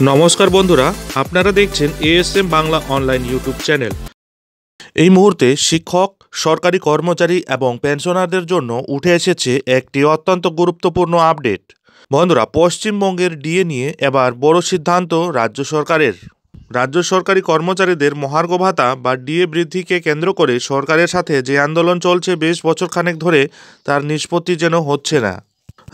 নমস্কার বন্ধুরা, আপনারা দেখছেন ASM Bangla online YouTube channel. এই মুহূর্তে শিক্ষক, সরকারি কর্মচারী এবং পেনশনারদের জন্য উঠে এসেছে একটি অত্যন্ত গুরুত্বপূর্ণ আপডেট। বন্ধুরা, পশ্চিমবঙ্গের ডিএ নিয়ে এবার বড় সিদ্ধান্ত রাজ্য সরকারের। রাজ্য সরকারি কর্মচারীদের মহার্ঘ ভাতা বা ডিএ বৃদ্ধিকে কেন্দ্র করে সরকারের সাথে যে আন্দোলন চলছে বেশ বছরখানেক ধরে, তার নিষ্পত্তি যেন হচ্ছে না।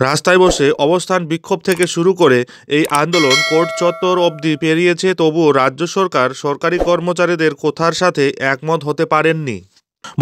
রাস্তায় বসে অবস্থান বিক্ষোভ থেকে শুরু করে এই আন্দোলন কোর্ট চত্বর অবধি পেরিয়েছে, তবুও রাজ্য সরকার সরকারি কর্মচারীদের কথার সাথে একমত হতে পারেননি।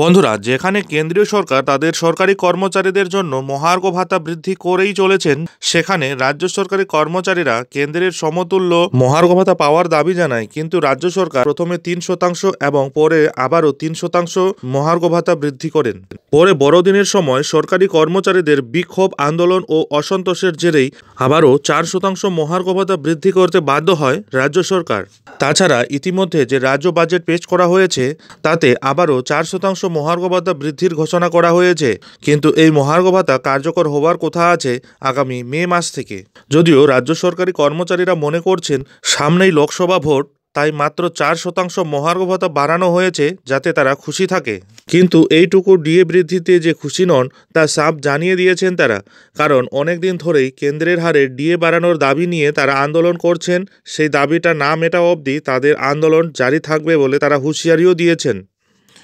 বন্ধুরা, যেখানে কেন্দ্রীয় সরকার তাদের সরকারি কর্মচারীদের জন্য মহার্ঘ ভাতা বৃদ্ধি করেই চলেছেন, সেখানে রাজ্য সরকারি কর্মচারীরা কেন্দ্রের সমতুল্য মহার্ঘ ভাতা পাওয়ার দাবি জানায়। কিন্তু রাজ্য সরকার প্রথমে 3% এবং পরে আবারও 3% মহার্ঘ ভাতা বৃদ্ধি করেন। পরে বড়দিনের সময় সরকারি কর্মচারীদের বিক্ষোভ, আন্দোলন ও অসন্তোষের জেরেই আবারও 4% মহার্ঘ ভাতা বৃদ্ধি করতে বাধ্য হয় রাজ্য সরকার। তাছাড়া ইতিমধ্যে যে রাজ্য বাজেট পেশ করা হয়েছে, তাতে আবারও 4% মহার্ঘ ভাতা বৃদ্ধির ঘোষণা করা হয়েছে। কিন্তু এই মহার্ঘ ভাতা কার্যকর হওয়ার কথা আছে আগামী মে মাস থেকে। যদিও রাজ্য সরকারি কর্মচারীরা মনে করছেন সামনেই লোকসভা ভোট, তাই মাত্র 4% মহার্ঘ ভাতা বাড়ানো হয়েছে যাতে তারা খুশি থাকে। কিন্তু এইটুকু ডিএ বৃদ্ধিতে যে খুশি নন তা সাফ জানিয়ে দিয়েছেন তারা। কারণ অনেক দিন ধরেই কেন্দ্রের হারে ডিএ বাড়ানোর দাবি নিয়ে তারা আন্দোলন করছেন। সেই দাবিটা না মেটা অবধি তাদের আন্দোলন জারি থাকবে বলে তারা হুঁশিয়ারিও দিয়েছেন।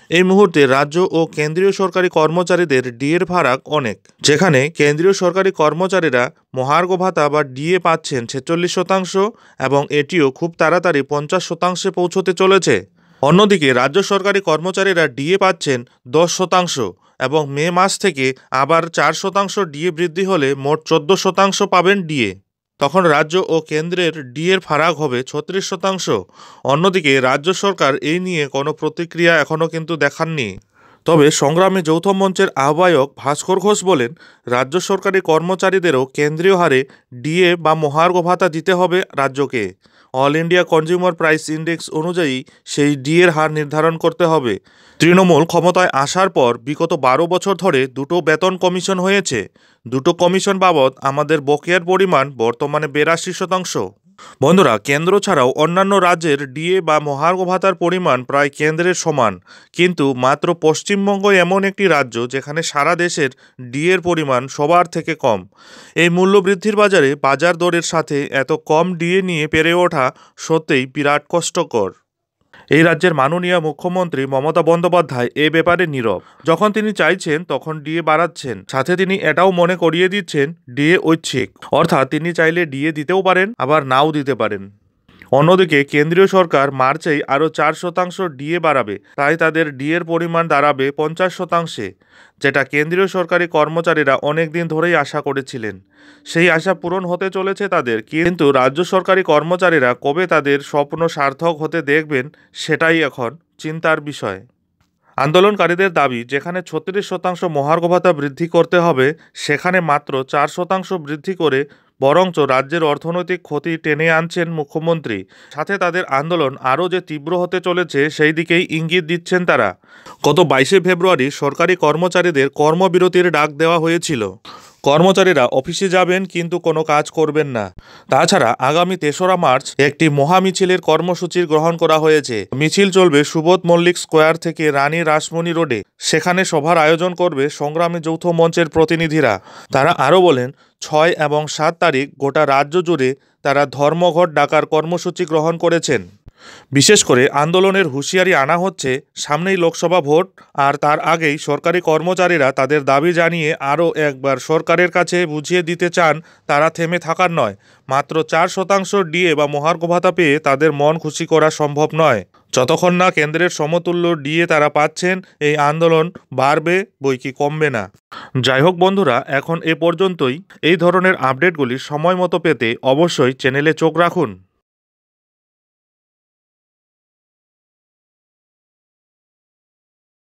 এই মুহূর্তে রাজ্য ও কেন্দ্রীয় সরকারি কর্মচারীদের ডিএর ফারাক অনেক। যেখানে কেন্দ্রীয় সরকারি কর্মচারীরা মহার্ঘ ভাতা বা ডিএ পাচ্ছেন 46% এবং এটিও খুব তাড়াতাড়ি 50% পৌঁছতে চলেছে। অন্যদিকে রাজ্য সরকারি কর্মচারীরা ডিএ পাচ্ছেন 10% এবং মে মাস থেকে আবার 4% ডিএ বৃদ্ধি হলে মোট 14% পাবেন ডিএ। তখন রাজ্য ও কেন্দ্রের ডিএর ফারাক হবে 36%। অন্যদিকে রাজ্য সরকার এই নিয়ে কোনো প্রতিক্রিয়া এখনও কিন্তু দেখাননি। তবে সংগ্রামী যৌথ মঞ্চের আহ্বায়ক ভাস্কর ঘোষ বলেন, রাজ্য সরকারি কর্মচারীদেরও কেন্দ্রীয় হারে ডিএ বা মহার্ঘ ভাতা দিতে হবে রাজ্যকে। All India consumer price index অনুযায়ী সেই ডিএর হার নির্ধারণ করতে হবে। তৃণমূল ক্ষমতায় আসার পর বিগত 12 বছর ধরে দুটো বেতন কমিশন হয়েছে। দুটো কমিশন বাবদ আমাদের বকেয়ার পরিমাণ বর্তমানে 82%। বন্ধুরা, কেন্দ্র ছাড়াও অন্যান্য রাজ্যের ডিএ বা মহার্ঘ ভাতার পরিমাণ প্রায় কেন্দ্রের সমান। কিন্তু মাত্র পশ্চিমবঙ্গ এমন একটি রাজ্য যেখানে সারা দেশের ডিএর পরিমাণ সবার থেকে কম। এই মূল্যবৃদ্ধির বাজারে বাজার দরের সাথে এত কম ডিএ নিয়ে পেরে ওঠা সত্যিই বিরাট কষ্টকর। এই রাজ্যের মাননীয় মুখ্যমন্ত্রী মমতা বন্দ্যোপাধ্যায় এ ব্যাপারে নীরব। যখন তিনি চাইছেন তখন ডিএ বাড়াচ্ছেন, সাথে তিনি এটাও মনে করিয়ে দিচ্ছেন ডিএ ঐচ্ছিক, অর্থাৎ তিনি চাইলে ডিএ দিতেও পারেন আবার নাও দিতে পারেন। অন্যদিকে কেন্দ্রীয় সরকার মার্চেই আরও 4% ডিএ বাড়াবে, তাই তাদের ডিএর পরিমাণ দাঁড়াবে 50%, যেটা কেন্দ্রীয় সরকারি কর্মচারীরা অনেক দিন ধরেই আশা করেছিলেন। সেই আশা পূরণ হতে চলেছে তাদের, কিন্তু রাজ্য সরকারি কর্মচারীরা কবে তাদের স্বপ্ন সার্থক হতে দেখবেন সেটাই এখন চিন্তার বিষয়। আন্দোলনকারীদের দাবি, যেখানে 36% মহার্ঘ ভাতা বৃদ্ধি করতে হবে সেখানে মাত্র 4% বৃদ্ধি করে বরঞ্চ রাজ্যের অর্থনৈতিক ক্ষতি টেনে আনছেন মুখ্যমন্ত্রী। সাথে তাদের আন্দোলন আরও যে তীব্র হতে চলেছে সেই দিকেই ইঙ্গিত দিচ্ছেন তারা। গত 22শে ফেব্রুয়ারি সরকারি কর্মচারীদের কর্মবিরতির ডাক দেওয়া হয়েছিল। কর্মচারীরা অফিসে যাবেন কিন্তু কোনো কাজ করবেন না। তাছাড়া আগামী 3রা মার্চ একটি মহামিছিলের কর্মসূচি গ্রহণ করা হয়েছে। মিছিল চলবে সুবোধ মল্লিক স্কোয়ার থেকে রানী রাসমণি রোডে। সেখানে সভার আয়োজন করবে সংগ্রামী যৌথ মঞ্চের প্রতিনিধিরা। তারা আরও বলেন, 6 এবং 7 তারিখ গোটা রাজ্য জুড়ে তারা ধর্মঘট ডাকার কর্মসূচি গ্রহণ করেছেন। বিশেষ করে আন্দোলনের হুঁশিয়ারি আনা হচ্ছে সামনেই লোকসভা ভোট, আর তার আগেই সরকারি কর্মচারীরা তাদের দাবি জানিয়ে আরও একবার সরকারের কাছে বুঝিয়ে দিতে চান তারা থেমে থাকার নয়। মাত্র 4% ডিএ বা মহার্ঘ ভাতা পেয়ে তাদের মন খুশি করা সম্ভব নয়। যতক্ষণ না কেন্দ্রের সমতুল্য ডিএ তারা পাচ্ছেন, এই আন্দোলন বাড়বে বইকি কমবে না। যাই হোক বন্ধুরা, এখন এ পর্যন্তই। এই ধরনের আপডেটগুলি সময় মতো পেতে অবশ্যই চ্যানেলে চোখ রাখুন।